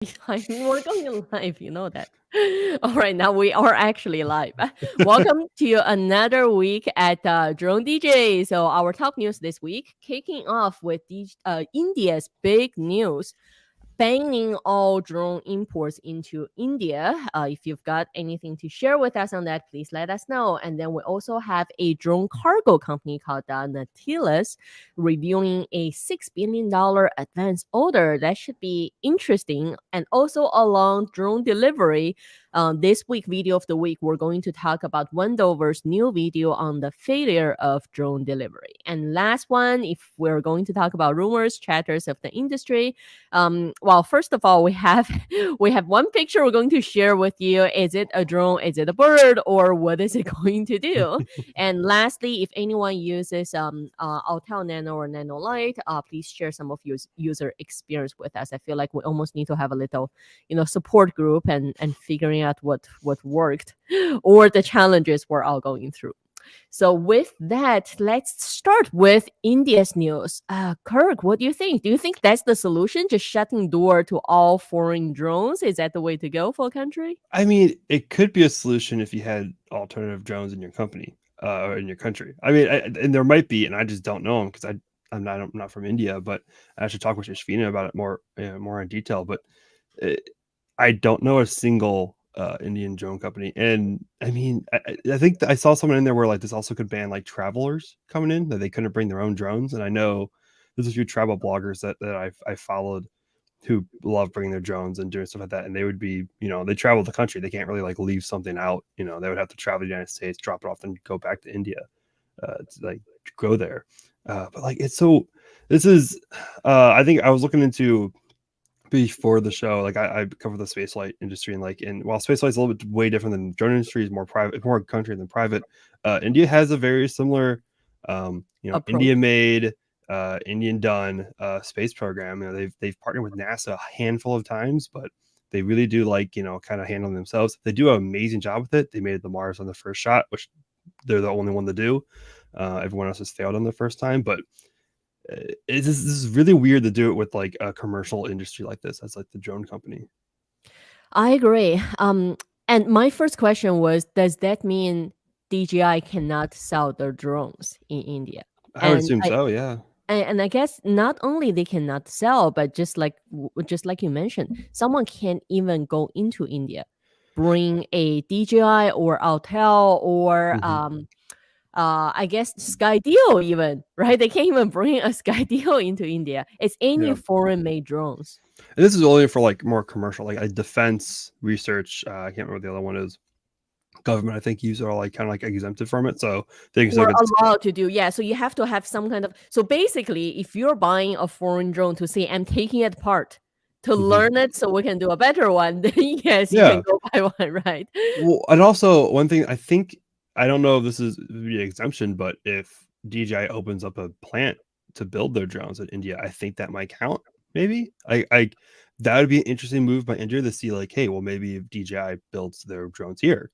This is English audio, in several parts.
I mean, we're going live, you know that. All right, now we are actually live. Welcome to another week at Drone DJ. So, our top news this week, kicking off with India's big news banning all drone imports into India. If you've got anything to share with us on that, please let us know. And then we also have a drone cargo company called Natilus reviewing a $6 billion advance order. That should be interesting. And also along drone delivery, this week video of the week, we're going to talk about Wendover's new video on the failure of drone delivery. And last one, if we're going to talk about rumors, chatters of the industry, well, first of all, we have we have one picture we're going to share with you. Is it a drone? Is it a bird? Or what is it going to do? And lastly, if anyone uses Autel Nano or Nano Light, please share some of your user experience with us. I feel like we almost need to have a little, support group and figuring out what worked or the challenges we're all going through. So with that, let's start with India's news. Kirk, what do you think? Do you think that's the solution? Just shutting door to all foreign drones? Is that the way to go for a country? I mean, it could be a solution if you had alternative drones in your company or in your country. I mean, and there might be, and I just don't know them because I'm not from India, but I should talk with Shashvina about it more in detail. But I don't know a single Indian drone company, and I mean, I think I saw someone in there where like this also could ban like travelers coming in, that they couldn't bring their own drones. And I know there's a few travel bloggers that I followed who love bringing their drones and doing stuff like that, and they would be, they travel the country, they can't really like leave something out, they would have to travel the United States, drop it off, and go back to India to like go there. But like it's so this is I think I was looking into before the show, like I cover the spaceflight industry, and while spaceflight is a little bit way different than drone industry, is more private, more country than private. India has a very similar, Approach. India made, Indian done space program. They've partnered with NASA a handful of times, but they really do like kind of handling themselves. They do an amazing job with it. They made the Mars on the first shot, which they're the only one to do. Everyone else has failed on the first time, but this is really weird to do it with like a commercial industry like this, as like the drone company. I agree. And my first question was, does that mean DJI cannot sell their drones in India? I would assume so, yeah. And I guess not only they cannot sell, but just like you mentioned, someone can't even go into India, bring a DJI or Autel or I guess Skydio even, right? They can't even bring a Skydio into India. It's any foreign made drones. And this is only for like more commercial, like a defense research. I can't remember what the other one is. Government, I think, use are like kind of like exempted from it, so they can We're allowed to do, yeah. So you have to have some kind of. So basically, if you're buying a foreign drone to say I'm taking it apart to learn it, so we can do a better one, then yes, you can go buy one, right? Well, and also one thing, I think, I don't know if this is the exemption, but if DJI opens up a plant to build their drones in India, I think that might count. Maybe I that would be an interesting move by India to see like, hey, well, maybe if DJI builds their drones here.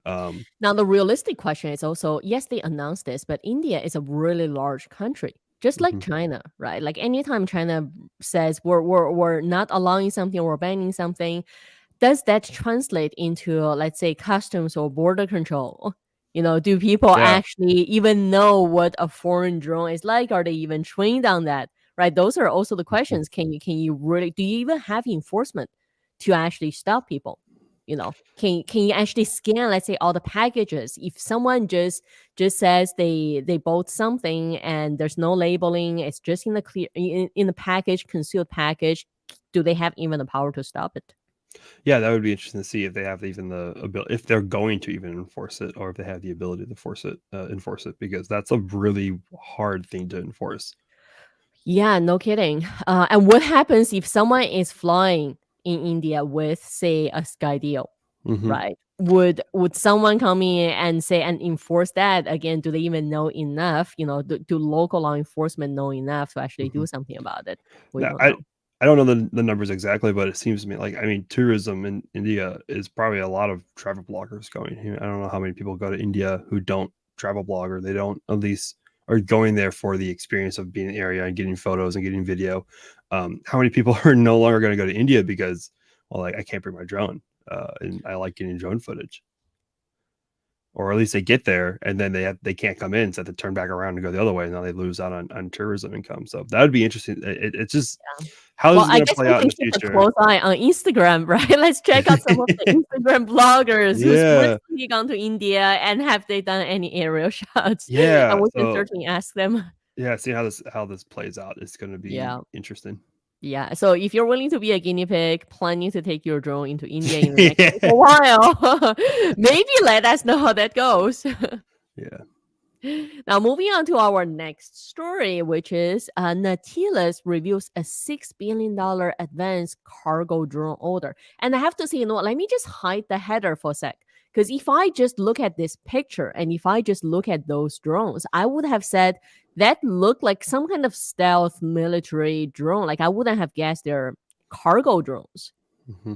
Now the realistic question is also, yes, they announced this, but India is a really large country, just like China, right? Like anytime China says we're not allowing something, we're banning something, does that translate into, let's say, customs or border control? Do people actually even know what a foreign drone is like? Are they even trained on that? Right? Those are also the questions. Can you really, do you even have enforcement to actually stop people? Can you actually scan, let's say, all the packages? If someone just says they bought something and there's no labeling, it's just in the clear in the package, concealed package, do they have even the power to stop it? Yeah, that would be interesting to see if they have even the ability, if they're going to even enforce it, or if they have the ability to enforce it, because that's a really hard thing to enforce. Yeah, no kidding. And what happens if someone is flying in India with, say, a Skydio, right? Would someone come in and say and enforce that? Again, do they even know enough? Do local law enforcement know enough to actually do something about it? We don't know. I don't know the numbers exactly, but it seems to me like, I mean, tourism in India is probably a lot of travel bloggers going here. I don't know how many people go to India who don't travel blog, or they don't at least are going there for the experience of being in the area and getting photos and getting video. How many people are no longer going to go to India because well, like I can't bring my drone, and I like getting drone footage. Or at least they get there and then they can't come in, so they have to turn back around and go the other way. And now they lose out on tourism income. So that would be interesting. It's just how this Well, is I going to guess play we out in can the keep a future. close eye on Instagram, right? Let's check out some of the Instagram bloggers who's Yeah, recently gone to India and have they done any aerial shots? yeah. And we can So certainly ask them. yeah, seeing how this plays out is going to be Yeah. interesting. Yeah. So if you're willing to be a guinea pig, planning to take your drone into India in the next Yeah. little while, maybe let us know how that goes. Yeah. Now, moving on to our next story, which is Natilus reveals a $6 billion advanced cargo drone order. And I have to say, let me just hide the header for a sec. Because if I just look at this picture and if I just look at those drones, I would have said that looked like some kind of stealth military drone. Like I wouldn't have guessed they're cargo drones. Mm-hmm.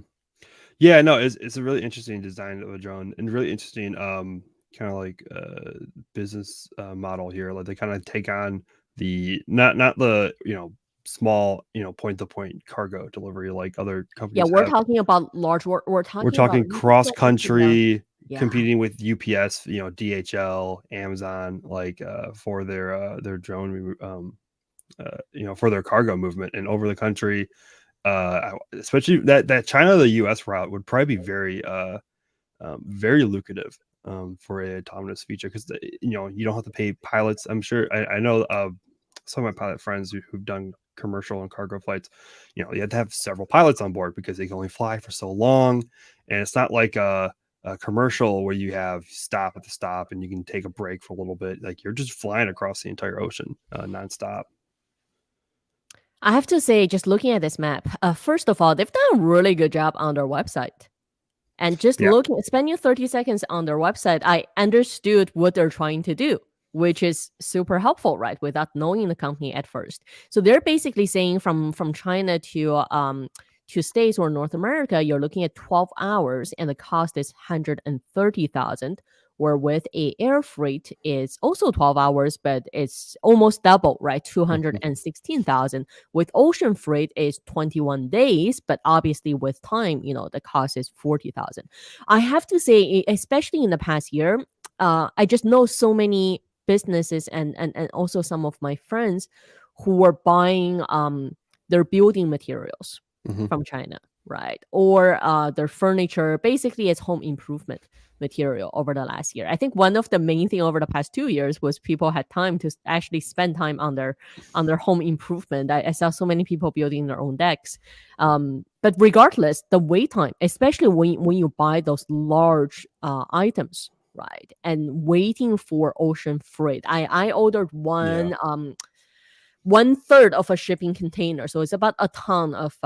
Yeah, no, it's a really interesting design of a drone and really interesting kind of like business model here. Like they kind of take on the not the small point to point cargo delivery like other Yeah, companies we're have. talking about large. We're We're talking about talking cross yeah, country yeah. competing with UPS, DHL, Amazon, like for their drone for their cargo movement and over the country. Especially that China to the US route would probably be very lucrative for a autonomous feature because you don't have to pay pilots. I'm sure I know some of my pilot friends who've done commercial and cargo flights. You have to have several pilots on board because they can only fly for so long, and it's not like a commercial where you have stop at the stop and you can take a break for a little bit. Like you're just flying across the entire ocean nonstop. I have to say, just looking at this map, first of all, they've done a really good job on their website. And just Yeah. spending 30 seconds on their website, I understood what they're trying to do, which is super helpful, right? Without knowing the company at first. So they're basically saying from China to States or North America, you're looking at 12 hours and the cost is 130,000. Where with a air freight is also 12 hours, but it's almost double, right? 216,000. With ocean freight is 21 days, but obviously with time, the cost is 40,000. I have to say, especially in the past year, I just know so many businesses and also some of my friends who were buying their building materials Mm-hmm. from China, right? Or their furniture. Basically, it's home improvement material over the last year. I think one of the main thing over the past 2 years was people had time to actually spend time on their home improvement. I saw so many people building their own decks. But regardless, the wait time, especially when you buy those large items, right, and waiting for ocean freight. I ordered one. Yeah. 1/3 of a shipping container, so it's about a ton of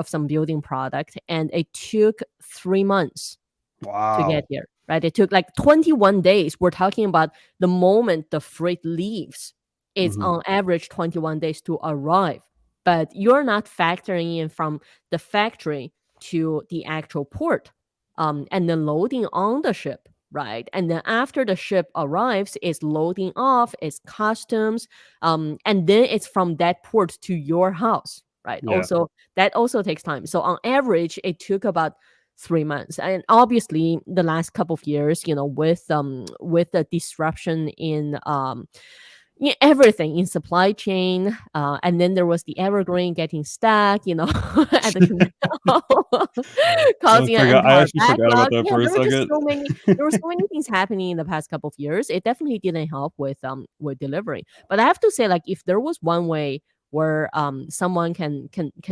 some building product, and it took 3 months to get Wow. here, right? It took like 21 days. We're talking about the moment the freight leaves, it's Mm-hmm. on average 21 days to arrive. But you're not factoring in from the factory to the actual port, and then loading on the ship, right? And then after the ship arrives, it's loading off, it's customs, and then it's from that port to your house, right? Yeah. Also, that also takes time. So on average, it took about 3 months. And obviously the last couple of years, with the disruption in everything in supply chain, and then there was the evergreen getting stuck, at the canal, causing an I entire actually forgot about backlog. that Yeah, for a there were just second. so many things happening in the past couple of years. It definitely didn't help with delivery. But I have to say, like, if there was one way where someone can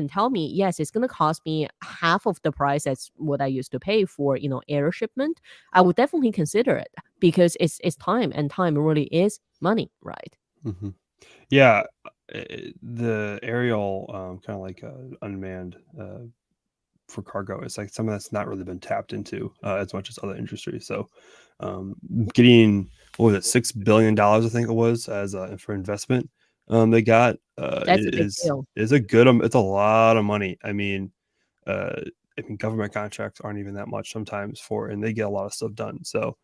tell me, yes, it's gonna cost me half of the price that's what I used to pay for air shipment, I would definitely consider it, because it's time, and time really is money, right? Mm-hmm. Yeah, the aerial kind of like unmanned for cargo is like something that's not really been tapped into as much as other industries. So getting, what was it, $6 billion I think it was as for investment they got That's a big deal. is a good it's a lot of money. Uh, government contracts aren't even that much sometimes and they get a lot of stuff done. So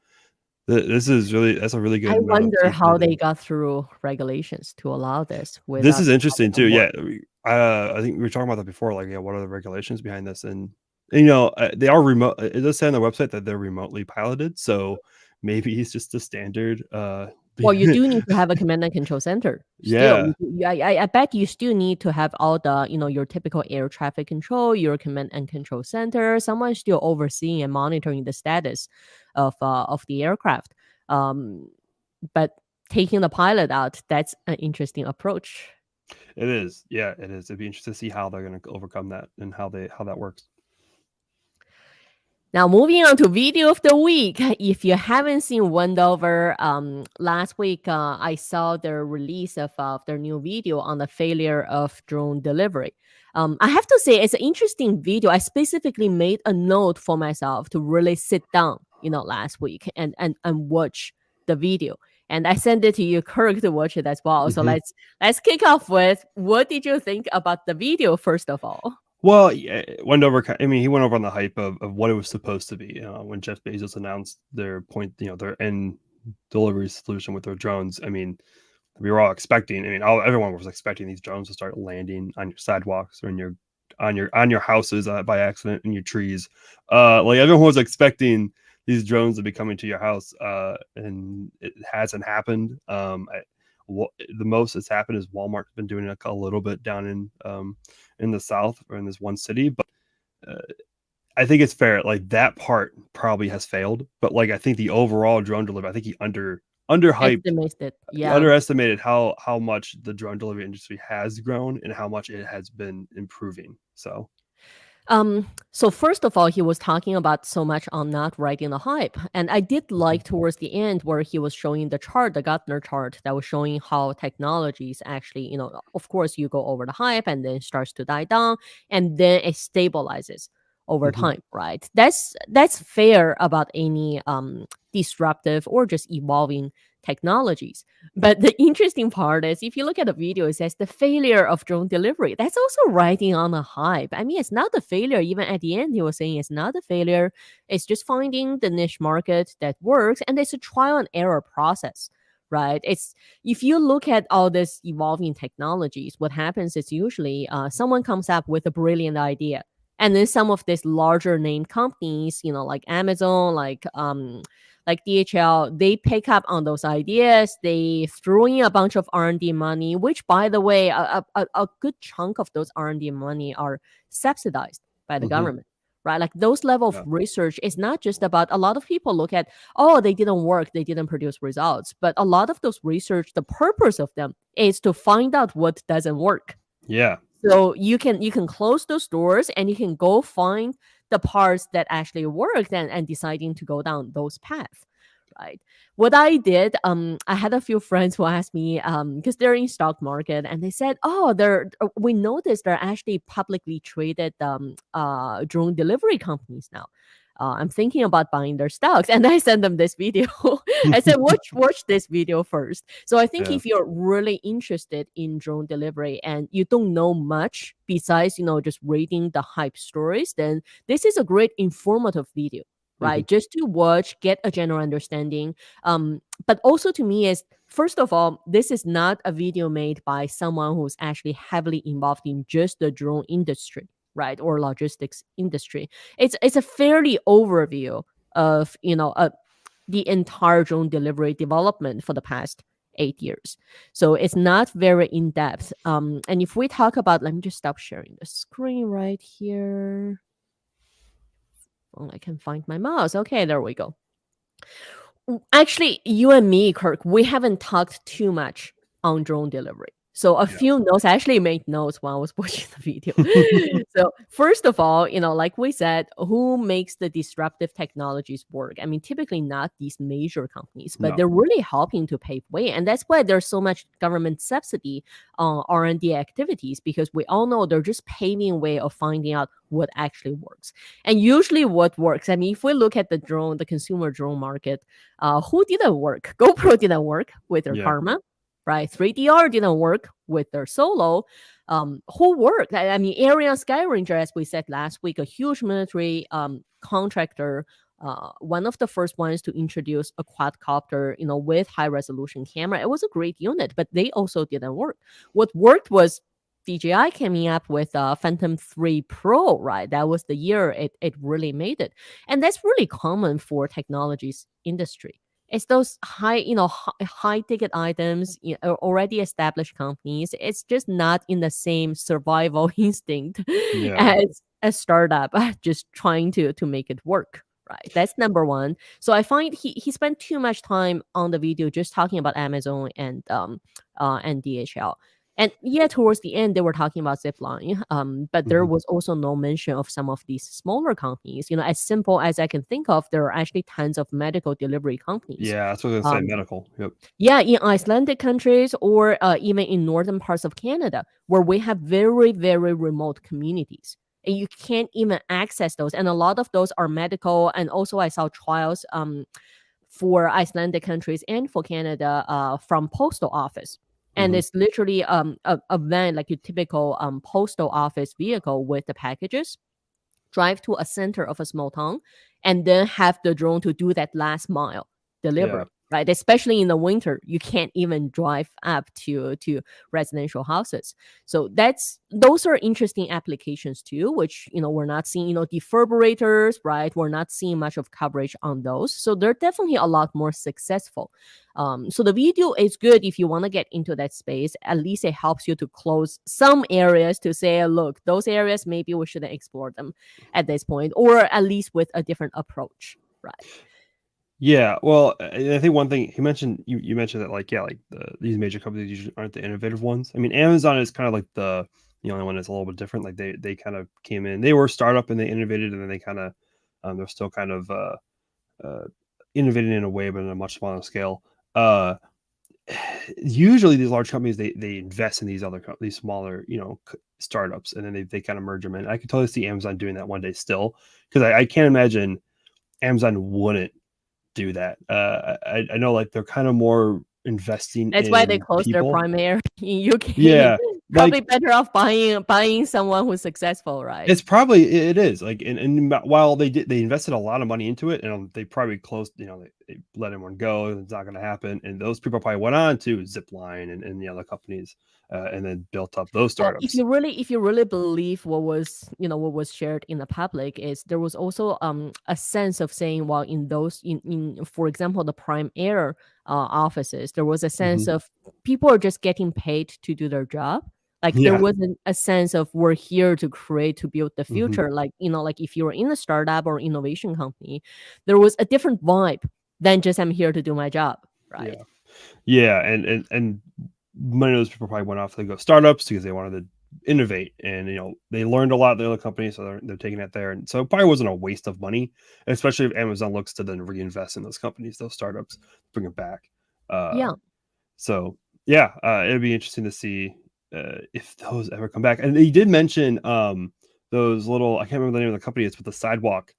that's a really I good amount of wonder how they capability. got through regulations to allow this This without is stopping interesting them too. Yeah, work. I think we were talking about that before. Like, yeah, what are the regulations behind this? And they are remote. It does say on their website that they're remotely piloted, so maybe it's just a standard. Well, you do need to have a command and control center. Still, Yeah, I bet you still need to have all the, your typical air traffic control, your command and control center. Someone still overseeing and monitoring the status of the aircraft. Um, but taking the pilot out, that's an interesting approach. it is. Yeah, it is. It'd be interesting to see how they're going to overcome that and how that works. Now, moving on to video of the week. If you haven't seen Wendover, last week I saw their release of their new video on the failure of drone delivery. I have to say, it's an interesting video. I specifically made a note for myself to really sit down, last week and watch the video. And I sent it to you, Kirk, to watch it as well. So Mhm. let's kick off with, what did you think about the video, first of all? Well, yeah, I mean, he went over on the hype of what it was supposed to be. When Jeff Bezos announced their end delivery solution with their drones. I mean, we were all expecting. I mean, everyone was expecting these drones to start landing on your sidewalks or on your houses by accident in your trees. Like everyone was expecting these drones to be coming to your house, and it hasn't happened. The most that's happened is Walmart's been doing it a little bit down in the South or in this one city, but uh, I think it's fair. Like that part probably has failed, but like I think the overall drone delivery, I think he underhyped, Estimated, he yeah. underestimated how much the drone delivery industry has grown and how much it has been improving. So So first of all, he was talking about so much on not riding the hype. And I did like towards the end where he was showing the chart, the Gartner chart that was showing how technologies actually, of course you go over the hype and then starts to die down and then it stabilizes over mhm. time, right? That's fair about any disruptive or just evolving technologies. But the interesting part is, if you look at the video, it says the failure of drone delivery. That's also riding on a hype. I mean, it's not a failure. Even at the end, he was saying it's not a failure. It's just finding the niche market that works, and it's a trial and error process. Right. It's, if you look at all this evolving technologies, what happens is usually someone comes up with a brilliant idea, and then some of these larger name companies, like Amazon, like DHL, they pick up on those ideas. They throw in a bunch of R&D money, which, by the way, a good chunk of those R&D money are subsidized by the Mhm. government, right? Like those level of Yeah. research is not just about, a lot of people look at, oh, they didn't work, they didn't produce results. But a lot of those research, the purpose of them is to find out what doesn't work. Yeah. So you can close those doors and you can go find the parts that actually worked, and deciding to go down those paths. Right. What I did, I had a few friends who asked me, because they're in stock market, and they said, "Oh, we noticed they're actually publicly traded drone delivery companies now. I'm thinking about buying their stocks." And I sent them this video. I said, "Watch this video first." So I think Yeah. if you're really interested in drone delivery and you don't know much besides, just reading the hype stories, then this is a great informative video, Mhm. right? Just to watch, get a general understanding. But also to me is, first of all, this is not a video made by someone who's actually heavily involved in just the drone industry, right? Or logistics industry. It's a fairly overview of, the entire drone delivery development for the past 8 years. So it's not very in depth. And if we talk about, let me just stop sharing the screen right here. Well, I can find my mouse. Okay, there we go. Actually, you and me, Kirk, we haven't talked too much on drone delivery. So a Yeah. few notes, I actually made notes while I was watching the video. So first of all, like we said, who makes the disruptive technologies work? I mean, typically not these major companies, but No. they're really helping to pave way. And that's why there's so much government subsidy on R&D activities, because we all know they're just paving way of finding out what actually works. And usually what works, I mean, if we look at the consumer drone market, who didn't work? GoPro didn't work with their Yeah. Karma, right? 3DR didn't work with their Solo. Who worked? I mean, Area Skyranger, as we said last week, a huge military contractor, one of the first ones to introduce a quadcopter, with high resolution camera. It was a great unit, but they also didn't work. What worked was DJI coming up with Phantom 3 Pro, right? That was the year it really made it. And that's really common for technologies industry. It's those high, high ticket items, already established companies. It's just not in the same survival instinct Yeah. as a startup just trying to make it work. Right. That's number one. So I find he spent too much time on the video just talking about Amazon and DHL. And yeah, towards the end, they were talking about Zipline, but there Mhm. was also no mention of some of these smaller companies. As simple as I can think of, there are actually tons of medical delivery companies. Yeah, that's what I was gonna say. Um, Medical. Yep. yeah, in Icelandic countries or even in northern parts of Canada, where we have very, very remote communities. And you can't even access those. And a lot of those are medical. And also, I saw trials for Icelandic countries and for Canada from postal office. And Mhm. it's literally a van, like your typical postal office vehicle with the packages, drive to a center of a small town, and then have the drone to do that last mile Yeah. delivery. Right, especially in the winter, you can't even drive up to residential houses. So those are interesting applications too, which we're not seeing. Defibrillators, right? We're not seeing much of coverage on those. So they're definitely a lot more successful. So the video is good if you want to get into that space. At least it helps you to close some areas to say, look, those areas maybe we shouldn't explore them at this point, or at least with a different approach, right? Yeah, well, I think one thing he mentioned, you mentioned that like these major companies usually aren't the innovative ones. I mean, Amazon is kind of like the only one that's a little bit different. Like they kind of came in, they were a startup and they innovated, and then they kind of they're still kind of uh, innovating in a way, but in a much smaller scale. Uh, Usually these large companies they invest in these smaller startups, and then they kind of merge them in. I could totally see Amazon doing that one day still, because I can't imagine Amazon wouldn't do that. I know like they're kind of more investing That's why they in closed their people. Prime Air in UK. Yeah, Probably like better off buying someone who's successful, right? it's probably it is like, and while they invested a lot of money into it, and they probably closed, they let everyone go, and it's not going to happen, and those people probably went on to Zipline and the other companies, and then built up those Well, if startups. you really believe what was shared in the public, is there was also a sense of saying, well, in those in for example the Prime Air offices, there was a sense Hmm. of people are just getting paid to do their job. Like there Yeah. wasn't a sense of we're here to build the Hmm. future. Like like if you were in a startup or innovation company, there was a different vibe than just I'm here to do my job, right? Yeah. Yeah, and many of those people probably went off to go startups because they wanted to innovate, and they learned a lot at the other companies, so they're taking it there, and so it probably wasn't a waste of money, especially if Amazon looks to then reinvest in those companies, those startups, bring it back. Uh, Yeah. so yeah, it'd be interesting to see if those ever come back. And he did mention those little, I can't remember the name of the company, it's with the sidewalk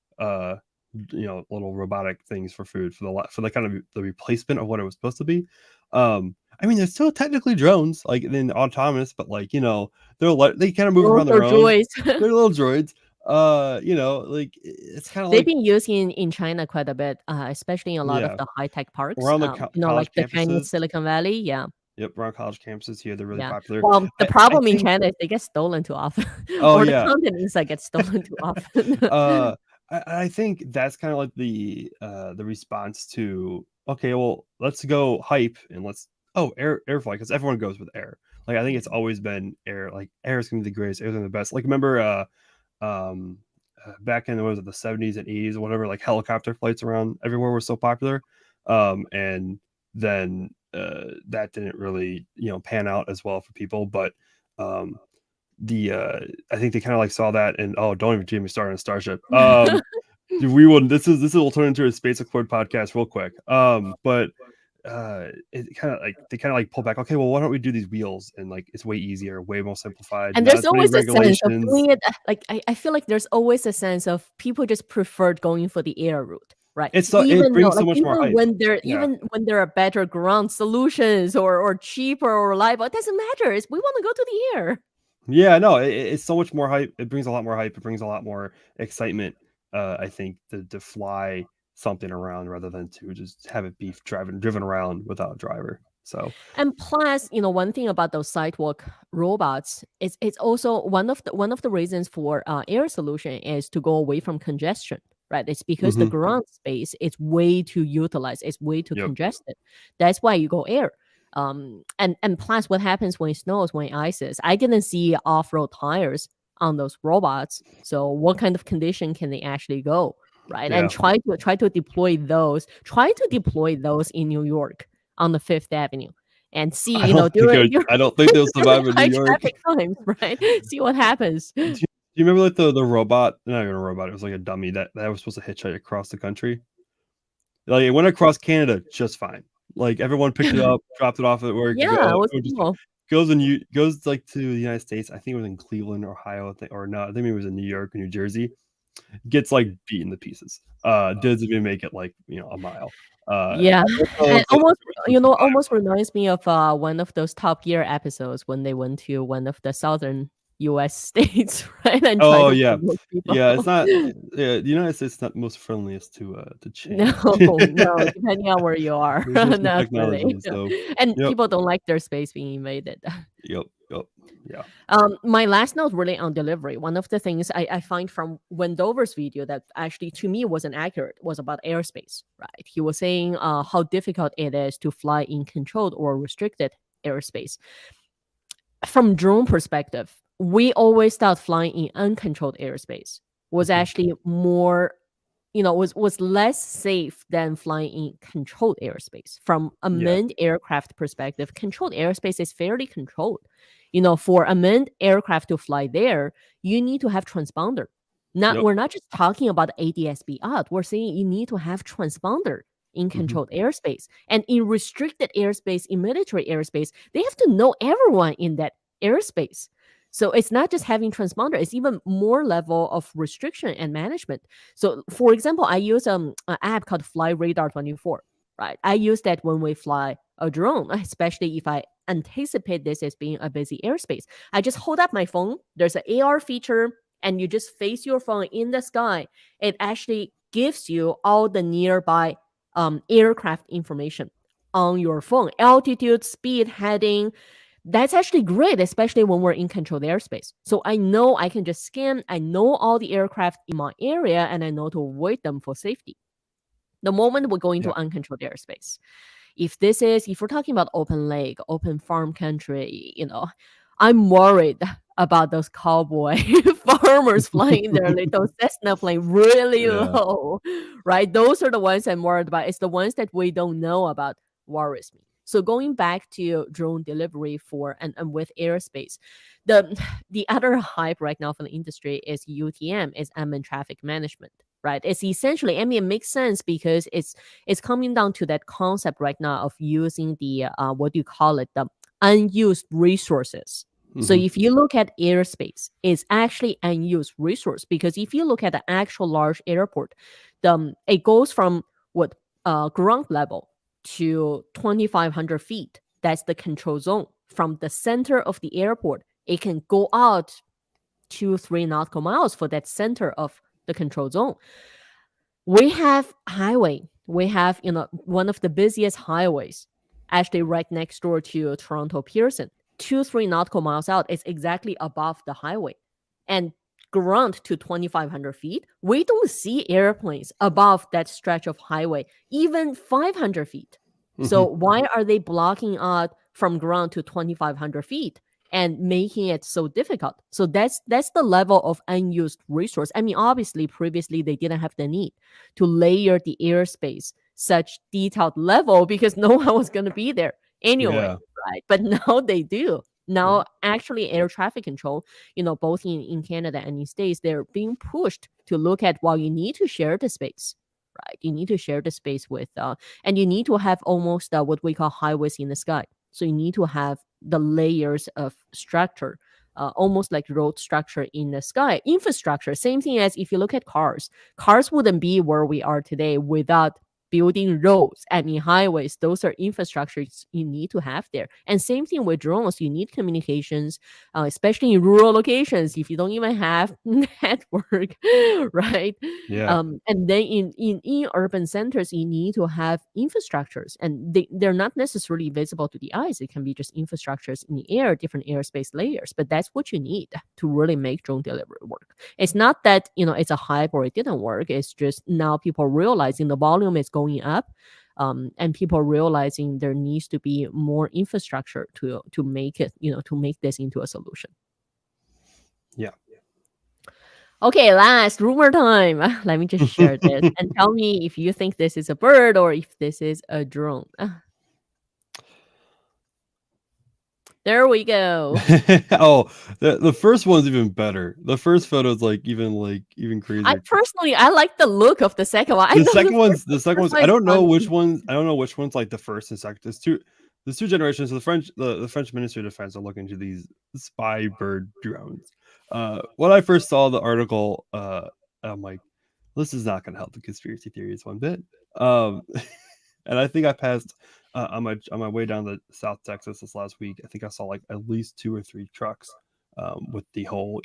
little robotic things for food, for the kind of the replacement of what it was supposed to be. I mean, they're still technically drones, like then autonomous, but like they kind of move Those around are their own. joys. They're little droids. Like it's kind of They've like, been used in China quite a bit, especially in a lot of yeah, the high tech parks. around the Like college the Chinese campuses. Silicon Valley. Yeah, Yep, around college campuses here, they're really yeah. popular. Well, the I problem in think. China is they get stolen too often, Oh or the yeah. content inside gets stolen too often. uh I think that's kind of like the response to, okay, well, let's go hype, and let's, air flight, because everyone goes with air. Like I think it's always been air. Like air is gonna be the greatest, air's gonna be the best. Like remember um back in, what was it, the 70s and 80s or whatever, like helicopter flights around everywhere were so popular. And then that didn't really pan out as well for people, but um the I think they kind of like saw that, and don't even get me started on Starship. We will, this will turn into a Space Explored podcast real quick. But it kind of like, they kind of like pull back, okay, well, why don't we do these wheels, and like it's way easier, way more simplified, And not there's as many always a sense of regulations. doing it. Like I feel like there's always a sense of people just preferred going for the air route, right? It Even though, brings so like much more hype. Yeah. even when there are better ground solutions or cheaper or reliable, it doesn't matter. We want to go to the air. Yeah, no, it's so much more hype. It brings a lot more hype. It brings a lot more excitement. I think to fly something around rather than to just have it be driven around without a driver. So And plus, one thing about those sidewalk robots is it's also one of the reasons for air solution is to go away from congestion, right? It's because the hmm ground space is way too utilized, it's way too yep. congested. That's why you go air. And plus, what happens when it snows, when it ices? I didn't see off-road tires on those robots. So what kind of condition can they actually go, right? And Yeah. try to deploy those. Try to deploy those in New York on the Fifth Avenue and see, during I don't think they'll survive in New high York. traffic times, right? See what happens. Do you remember like the robot? Not even a robot. It was like a dummy that was supposed to hitchhike across the country. Like it went across Canada just fine. Like everyone picked it up, dropped it off at where it could Yeah, go. it was Everyone just cool. goes like to the United States. I think it was in Cleveland, Ohio, or no, I think it was in New York or New Jersey. Gets like beaten to pieces. Doesn't even make it like a mile. Yeah, So and it's like almost reminds me of one of those Top Gear episodes when they went to one of the southern U.S. states, right, and try oh to yeah, promote people. yeah. It's not. Yeah, the United States is not most friendliest to No, change. no, depending on where you are, There's some not really. technology. So And yep, people don't like their space being invaded. yep. Yeah. My last note really on delivery. One of the things I find from Wendover's video that actually to me wasn't accurate was about airspace, right? He was saying how difficult it is to fly in controlled or restricted airspace. From drone perspective, we always thought flying in uncontrolled airspace was Mhm. actually more was less safe than flying in controlled airspace. From a Yeah. manned aircraft perspective, controlled airspace is fairly controlled. For a manned aircraft to fly there, you need to have transponder. Not Yep. We're not just talking about ADS-B out. We're saying you need to have transponder in Mhm. controlled airspace. And in restricted airspace, in military airspace, they have to know everyone in that airspace. So it's not just having transponder, it's even more level of restriction and management. So, for example, I use an app called Fly Radar 24. Right, I use that when we fly a drone, especially if I anticipate this as being a busy airspace. I just hold up my phone. There's an AR feature, and you just face your phone in the sky. It actually gives you all the nearby aircraft information on your phone: altitude, speed, heading. That's actually great, especially when we're in controlled airspace. So I know I can just scan, I know all the aircraft in my area, and I know to avoid them for safety. The moment we go into Yeah. uncontrolled airspace, if we're talking about open lake, open farm country, I'm worried about those cowboy farmers flying their little Cessna plane really Yeah. low, right? Those are the ones I'm worried about. It's the ones that we don't know about worries me. So going back to drone delivery for and with airspace, the the other hype right now for the industry is UTM, is unmanned traffic management, right? It's essentially, I mean, it makes sense because it's coming down to that concept right now of using the what do you call it, the unused resources. So Mhm. if you look at airspace, it's actually unused resource, because if you look at the actual large airport, it goes from what ground level to 2,500 feet. That's the control zone. From the center of the airport, it can go out 2-3 nautical miles for that center of the control zone. We have highway. We have, one of the busiest highways, actually right next door to Toronto Pearson. 2-3 nautical miles out is exactly above the highway. And ground to 2,500 feet, we don't see airplanes above that stretch of highway, even 500 feet. So Mhm. why are they blocking out from ground to 2,500 feet and making it so difficult? So that's the level of unused resource. I mean, obviously, previously they didn't have the need to layer the airspace such detailed level because no one was going to be there anyway, Yeah. right? But now they do. Mhm. Now, actually, air traffic control, both in Canada and in States, they're being pushed to look at, well, you need to share the space, right? You need to share the space with, and you need to have almost what we call highways in the sky. So you need to have the layers of structure, almost like road structure in the sky. Infrastructure, same thing as if you look at cars. Cars wouldn't be where we are today without building roads, highways. Those are infrastructures you need to have there. And same thing with drones. You need communications, especially in rural locations. If you don't even have network, right? Yeah. And then in urban centers, you need to have infrastructures, and they're not necessarily visible to the eyes. It can be just infrastructures in the air, different airspace layers, but that's what you need to really make drone delivery work. It's not that it's a hype or it didn't work. It's just now people realizing the volume is going up, and people realizing there needs to be more infrastructure to make it, to make this into a solution. Yeah. Okay, last rumor time. Let me just share this and tell me if you think this is a bird or if this is a drone. There we go. Oh, the first one's even better. The first photo is even crazier. I like the look of the second one. The second one's I don't know which one's like the first and second. There's two generations. So the French Ministry of Defense are looking into these spy bird drones. When I first saw the article, I'm like, this is not going to help the conspiracy theories one bit. And I think I passed on my way down to South Texas this last week. I think I saw like at least 2 or 3 trucks with the whole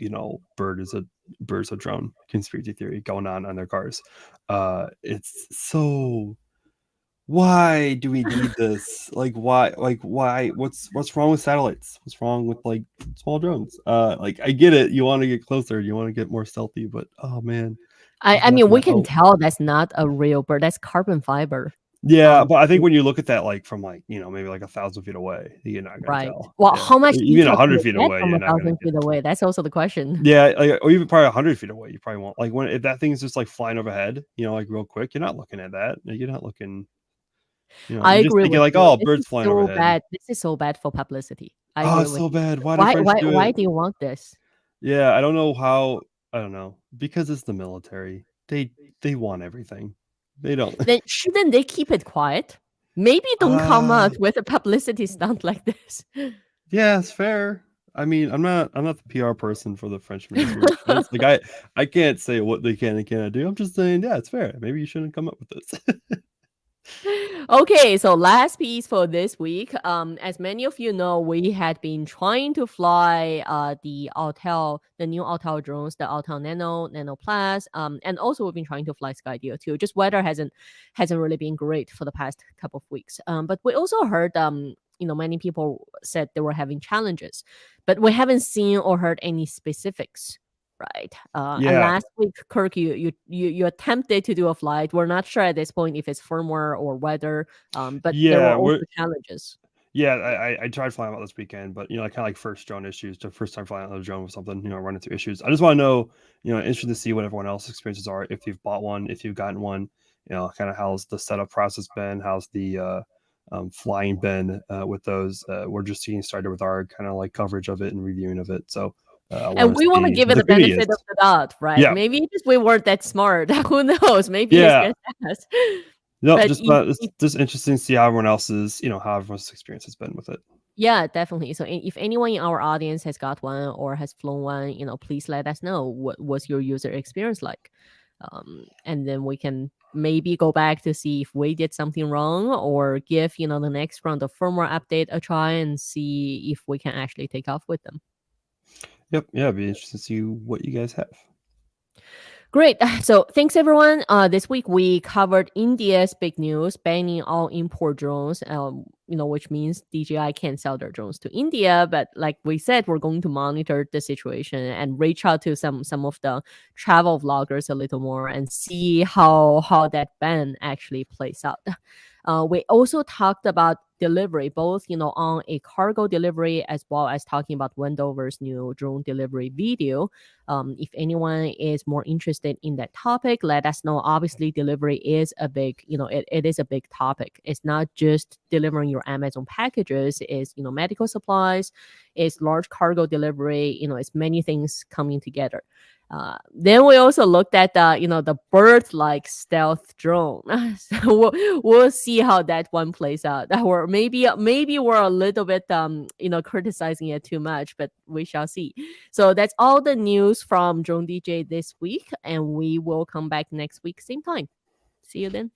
bird is a drone conspiracy theory going on their cars. It's so. Why do we need this? Why? What's wrong with satellites? What's wrong with like small drones? I get it. You want to get closer. You want to get more stealthy, but oh man. I mean, we can tell that's not a real bird. That's carbon fiber. Yeah, but I think when you look at that from maybe like 1,000 feet away, you're not gonna tell. Well, how much even detail 100 can feet you get away, from you're not gonna 1,000 feet away? That's also the question. Yeah, or even probably 100 feet away, you probably won't. Like if that thing's just like flying overhead, like real quick, you're not looking at that. You're not looking. I you're just agree thinking with like, you. oh, This birds is flying so overhead. bad. This is so bad for publicity. I Oh, agree it's with so you. bad. Why do French do it? Why do you want this? Yeah, I don't know how. I don't know, because it's the military. They want everything. They don't. Then shouldn't they keep it quiet? Maybe don't come out with a publicity stunt like this. Yeah, it's fair. I mean, I'm not the PR person for the French Ministry of Defense. Like I can't say what they can and cannot do. I'm just saying, yeah, it's fair. Maybe you shouldn't come up with this. Okay, so last piece for this week. As many of you know, we had been trying to fly the new Autel drones, the Autel Nano Plus, and also we've been trying to fly Skydio too. Just weather hasn't really been great for the past couple of weeks. But we also heard many people said they were having challenges, but we haven't seen or heard any specifics. Right. And last week, Kirk, you attempted to do a flight. We're not sure at this point if it's firmware or weather. But there were also challenges. Yeah, I tried flying out this weekend, but I kind of like first drone issues. The first time flying out a drone with something, running through issues. I just want to know, interested to see what everyone else's experiences are. If you've bought one, if you've gotten one, kind of how's the setup process been? How's the flying been with those? We're just getting started with our kind of like coverage of it and reviewing of it. So. And we want to give it the benefit of the doubt, right? Yeah. Maybe just we weren't that smart. Who knows? Maybe it's just us. No, just interesting to see how everyone else's, how everyone's experience has been with it. Yeah, definitely. So if anyone in our audience has got one or has flown one, please let us know what was your user experience like. And then we can maybe go back to see if we did something wrong or give, the next round of firmware update a try and see if we can actually take off with them. Yep. Yeah, it'd be interesting to see what you guys have. Great. So thanks, everyone. This week we covered India's big news, banning all import drones, which means DJI can't sell their drones to India. But like we said, we're going to monitor the situation and reach out to some of the travel vloggers a little more and see how that ban actually plays out. We also talked about delivery, both on a cargo delivery as well as talking about Wendover's new drone delivery video. If anyone is more interested in that topic, let us know. Obviously, delivery is a big, it is a big topic. It's not just delivering your Amazon packages. It's medical supplies. It's large cargo delivery. It's many things coming together. Then we also looked at the bird-like stealth drone. So we'll see how that one plays out. Or maybe we're a little bit criticizing it too much, but we shall see. So that's all the news from DroneDJ this week, and we will come back next week same time. See you then.